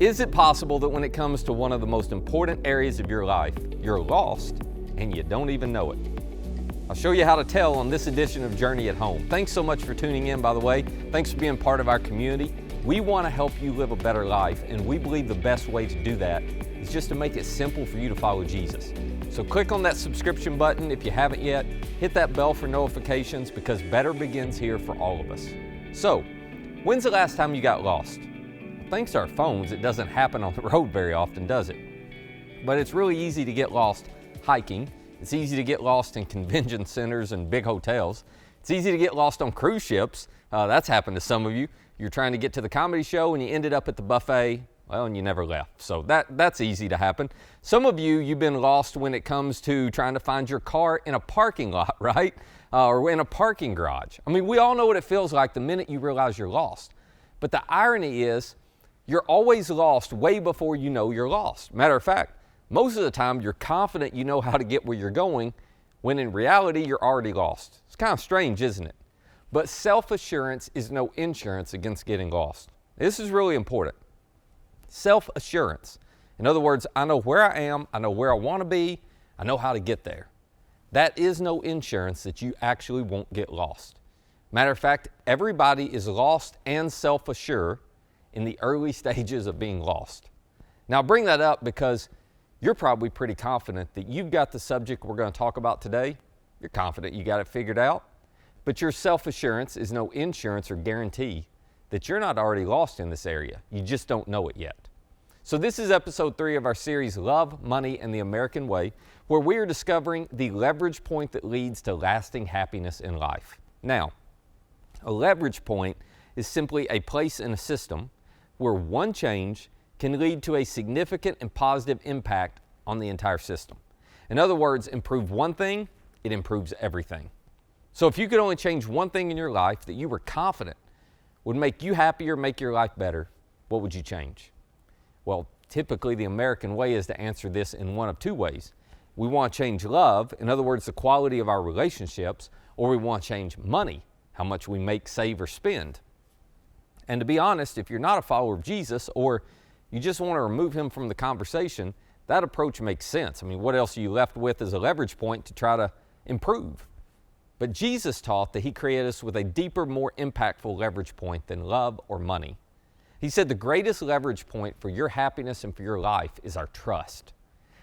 Is it possible that when it comes to one of the most important areas of your life, you're lost and you don't even know it? I'll show you how to tell on this edition of Journey at Home. Thanks so much for tuning in, by the way. Thanks for being part of our community. We want to help you live a better life, and we believe the best way to do that is just to make it simple for you to follow Jesus. So click on that subscription button if you haven't yet. Hit that bell for notifications because better begins here for all of us. So, when's the last time you got lost? Thanks to our phones, it doesn't happen on the road very often, does it? But it's really easy to get lost hiking. It's easy to get lost in convention centers and big hotels. It's easy to get lost on cruise ships. That's happened to some of you. You're trying to get to the comedy show and you ended up at the buffet, well, and you never left. So that's easy to happen. Some of you, you've been lost when it comes to trying to find your car in a parking lot, right? Or in a parking garage. I mean, we all know what it feels like the minute you realize you're lost. But the irony is, you're always lost way before you know you're lost. Matter of fact, most of the time you're confident you know how to get where you're going, when in reality you're already lost. It's kind of strange, isn't it? But self-assurance is no insurance against getting lost. This is really important. Self-assurance. In other words, I know where I am, I know where I want to be, I know how to get there. That is no insurance that you actually won't get lost. Matter of fact, everybody is lost and self-assured in the early stages of being lost. Now, bring that up because you're probably pretty confident that you've got the subject we're going to talk about today. You're confident you got it figured out. But your self-assurance is no insurance or guarantee that you're not already lost in this area. You just don't know it yet. So this is episode 3 of our series, Love, Money, and the American Way, where we are discovering the leverage point that leads to lasting happiness in life. Now, a leverage point is simply a place in a system where one change can lead to a significant and positive impact on the entire system. In other words, improve one thing, it improves everything. So if you could only change one thing in your life that you were confident would make you happier, make your life better, what would you change? Well, typically the American way is to answer this in one of two ways. We want to change love, in other words, the quality of our relationships, or we want to change money, how much we make, save, or spend. And to be honest, if you're not a follower of Jesus or you just want to remove him from the conversation, that approach makes sense. I mean, what else are you left with as a leverage point to try to improve? But Jesus taught that he created us with a deeper, more impactful leverage point than love or money. He said the greatest leverage point for your happiness and for your life is our trust.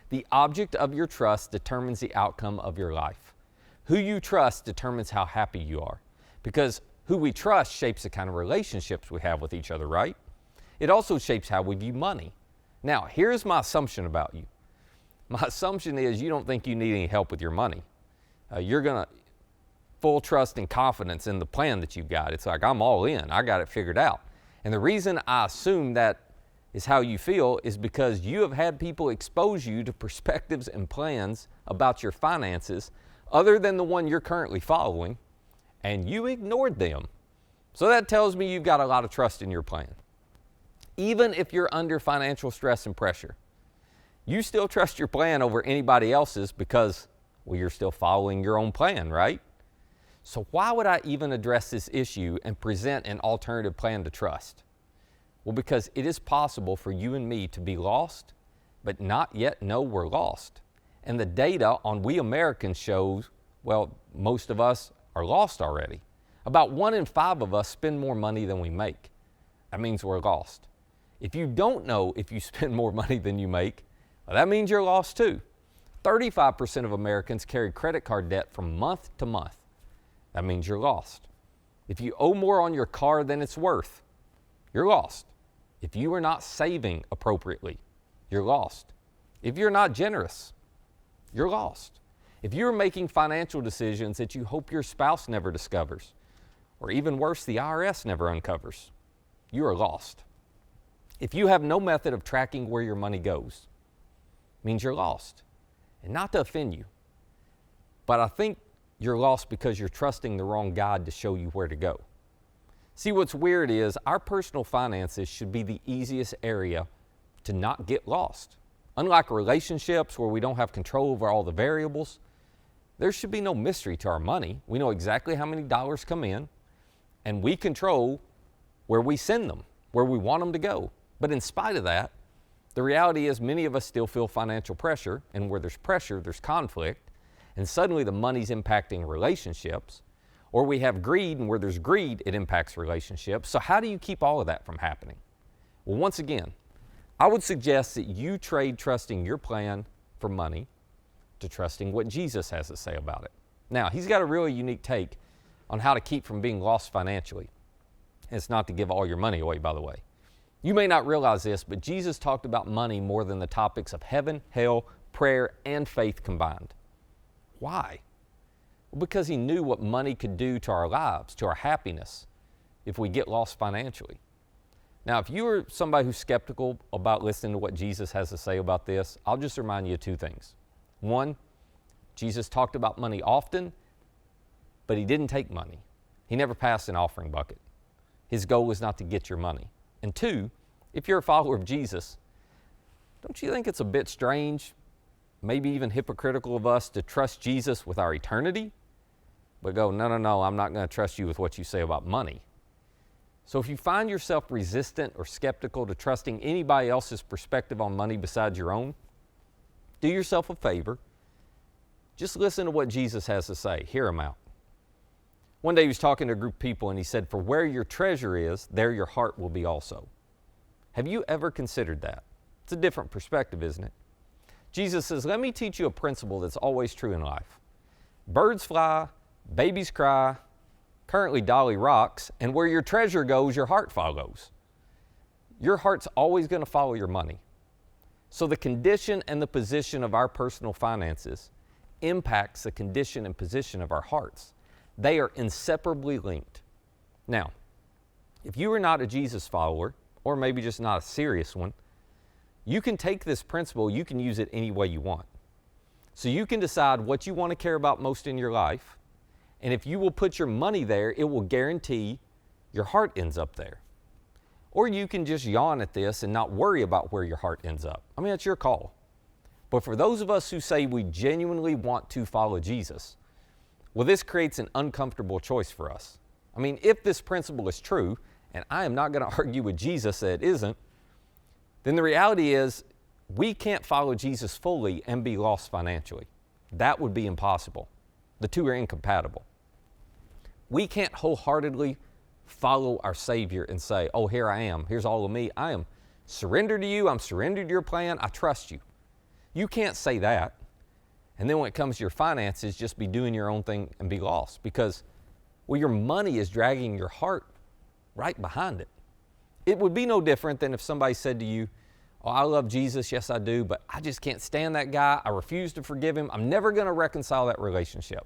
The object of your trust determines the outcome of your life. Who you trust determines how happy you are, because who we trust shapes the kind of relationships we have with each other, right? It also shapes how we view money. Now, here's my assumption about you. My assumption is you don't think you need any help with your money. You're going to full trust and confidence in the plan that you've got. It's like, I'm all in. I got it figured out. And the reason I assume that is how you feel is because you have had people expose you to perspectives and plans about your finances other than the one you're currently following, and you ignored them. So that tells me you've got a lot of trust in your plan. Even if you're under financial stress and pressure, you still trust your plan over anybody else's because, well, you're still following your own plan, right? So why would I even address this issue and present an alternative plan to trust? Well, because it is possible for you and me to be lost, but not yet know we're lost. And the data on we Americans shows, well, most of us are lost already. About 1 in 5 of us spend more money than we make. That means we're lost. If you don't know if you spend more money than you make, well, that means you're lost too. 35% of Americans carry credit card debt from month to month. That means you're lost. If you owe more on your car than it's worth, you're lost. If you are not saving appropriately, you're lost. If you're not generous, you're lost. If you're making financial decisions that you hope your spouse never discovers, or even worse, the IRS never uncovers, you are lost. If you have no method of tracking where your money goes, it means you're lost. And not to offend you, but I think you're lost because you're trusting the wrong God to show you where to go. See, what's weird is our personal finances should be the easiest area to not get lost. Unlike relationships where we don't have control over all the variables, there should be no mystery to our money. We know exactly how many dollars come in, and we control where we send them, where we want them to go. But in spite of that, the reality is many of us still feel financial pressure, and where there's pressure, there's conflict, and suddenly the money's impacting relationships. Or we have greed, and where there's greed, it impacts relationships. So how do you keep all of that from happening? Well, once again, I would suggest that you trade trusting your plan for money to trusting what Jesus has to say about it. Now, he's got a really unique take on how to keep from being lost financially. And it's not to give all your money away, by the way. You may not realize this, but Jesus talked about money more than the topics of heaven, hell, prayer, and faith combined. Why? Well, because he knew what money could do to our lives, to our happiness, if we get lost financially. Now, if you are somebody who's skeptical about listening to what Jesus has to say about this, I'll just remind you of two things. One, Jesus talked about money often, but he didn't take money. He never passed an offering bucket. His goal is not to get your money. And two, if you're a follower of Jesus, don't you think it's a bit strange, maybe even hypocritical of us to trust Jesus with our eternity, but go, no, I'm not going to trust you with what you say about money. So if you find yourself resistant or skeptical to trusting anybody else's perspective on money besides your own, do yourself a favor. Just listen to what Jesus has to say. Hear him out. One day he was talking to a group of people and he said, "For where your treasure is, there your heart will be also." Have you ever considered that? It's a different perspective, isn't it? Jesus says, let me teach you a principle that's always true in life. Birds fly, babies cry, currently Dolly rocks, and where your treasure goes, your heart follows. Your heart's always going to follow your money. So the condition and the position of our personal finances impacts the condition and position of our hearts. They are inseparably linked. Now, if you are not a Jesus follower, or maybe just not a serious one, you can take this principle, you can use it any way you want. So you can decide what you want to care about most in your life, and if you will put your money there, it will guarantee your heart ends up there. Or you can just yawn at this and not worry about where your heart ends up. I mean, it's your call. But for those of us who say we genuinely want to follow Jesus, well, this creates an uncomfortable choice for us. I mean, if this principle is true, and I am not going to argue with Jesus that it isn't, then the reality is we can't follow Jesus fully and be lost financially. That would be impossible. The two are incompatible. We can't wholeheartedly follow our Savior and say, oh, here I am, here's all of me. I am surrendered to you, I'm surrendered to your plan, I trust you. You can't say that. And then when it comes to your finances, just be doing your own thing and be lost because, well, your money is dragging your heart right behind it. It would be no different than if somebody said to you, oh, I love Jesus, yes I do, but I just can't stand that guy, I refuse to forgive him, I'm never going to reconcile that relationship.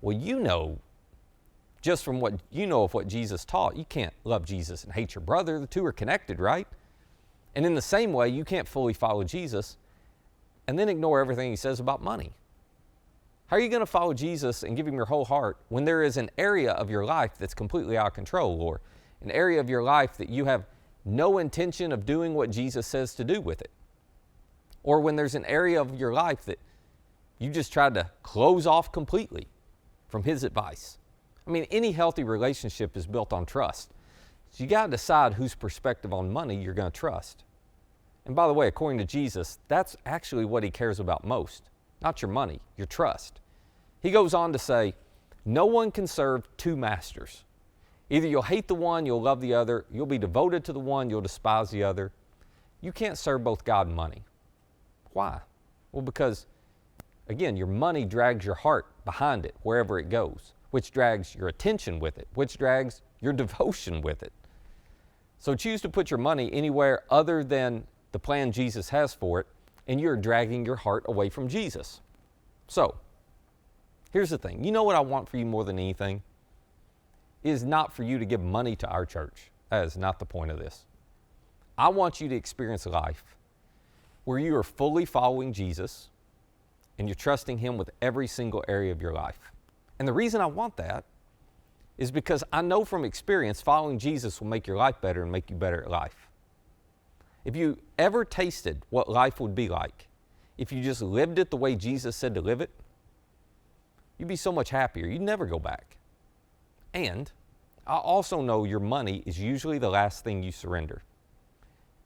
Well, you know, just from what you know of what Jesus taught, you can't love Jesus and hate your brother. The two are connected, right? And in the same way, you can't fully follow Jesus and then ignore everything he says about money. How are you going to follow Jesus and give him your whole heart when there is an area of your life that's completely out of control, or an area of your life that you have no intention of doing what Jesus says to do with it? Or when there's an area of your life that you just tried to close off completely from his advice? I mean, any healthy relationship is built on trust. So you got to decide whose perspective on money you're going to trust. And by the way, according to Jesus, that's actually what he cares about most. Not your money, your trust. He goes on to say, no one can serve two masters. Either you'll hate the one, you'll love the other. You'll be devoted to the one, you'll despise the other. You can't serve both God and money. Why? Well, because, again, your money drags your heart behind it wherever it goes, which drags your attention with it, which drags your devotion with it. So choose to put your money anywhere other than the plan Jesus has for it, and you're dragging your heart away from Jesus. So, here's the thing. You know what I want for you more than anything? It is not for you to give money to our church. That is not the point of this. I want you to experience life where you are fully following Jesus and you're trusting him with every single area of your life. And the reason I want that is because I know from experience following Jesus will make your life better and make you better at life. If you ever tasted what life would be like if you just lived it the way Jesus said to live it, you'd be so much happier. You'd never go back. And I also know your money is usually the last thing you surrender.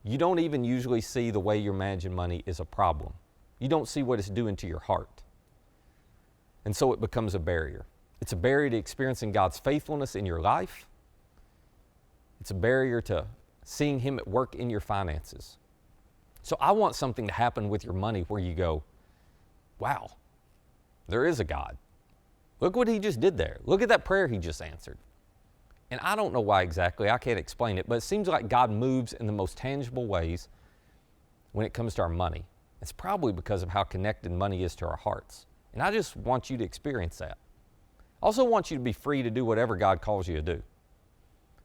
you don't even usually see the way you're managing money is a problem. You don't see what it's doing to your heart. And so it becomes a barrier. It's a barrier to experiencing God's faithfulness in your life. It's a barrier to seeing Him at work in your finances. So I want something to happen with your money where you go, wow, there is a God. Look what He just did there. Look at that prayer He just answered. And I don't know why exactly, I can't explain it, but it seems like God moves in the most tangible ways when it comes to our money. It's probably because of how connected money is to our hearts. And I just want you to experience that. I also want you to be free to do whatever God calls you to do.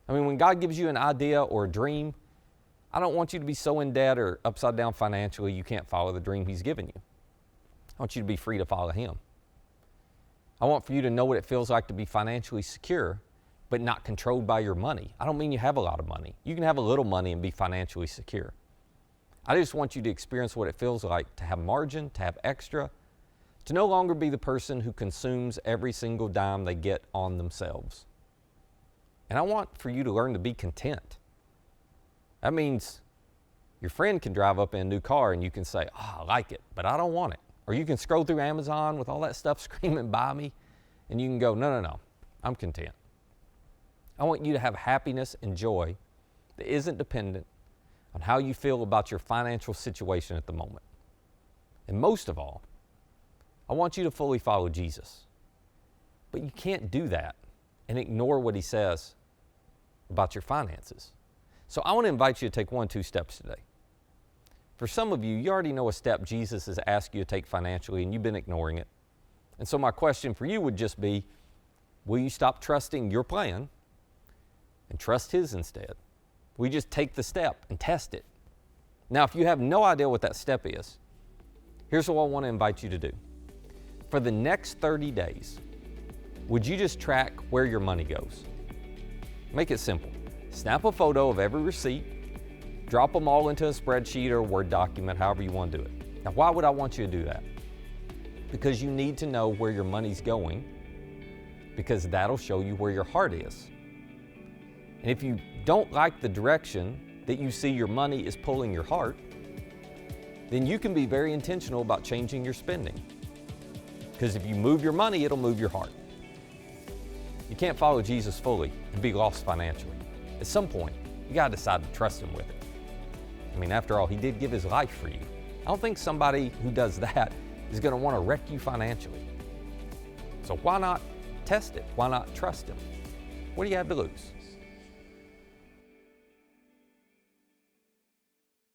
I mean, when God gives you an idea or a dream, I don't want you to be so in debt or upside down financially you can't follow the dream He's given you. I want you to be free to follow Him. I want for you to know what it feels like to be financially secure, but not controlled by your money. I don't mean you have a lot of money. You can have a little money and be financially secure. I just want you to experience what it feels like to have margin, to have extra, to no longer be the person who consumes every single dime they get on themselves. And I want for you to learn to be content. That means your friend can drive up in a new car and you can say, oh, I like it, but I don't want it. Or you can scroll through Amazon with all that stuff screaming by me, and you can go, no, I'm content. I want you to have happiness and joy that isn't dependent on how you feel about your financial situation at the moment. And most of all, I want you to fully follow Jesus. But you can't do that and ignore what He says about your finances. So I want to invite you to take 1 or 2 steps today. For some of you, you already know a step Jesus has asked you to take financially and you've been ignoring it. And so my question for you would just be, will you stop trusting your plan and trust His instead? We just take the step and test it. Now, if you have no idea what that step is, here's what I want to invite you to do. For the next 30 days, would you just track where your money goes? Make it simple. Snap a photo of every receipt, drop them all into a spreadsheet or a Word document, however you want to do it. Now, why would I want you to do that? Because you need to know where your money's going, because that'll show you where your heart is. And if you don't like the direction that you see your money is pulling your heart, then you can be very intentional about changing your spending. Because if you move your money, it'll move your heart. You can't follow Jesus fully and be lost financially. At some point, you got to decide to trust Him with it. I mean, after all, He did give His life for you. I don't think somebody who does that is going to want to wreck you financially. So why not test it? Why not trust Him? What do you have to lose?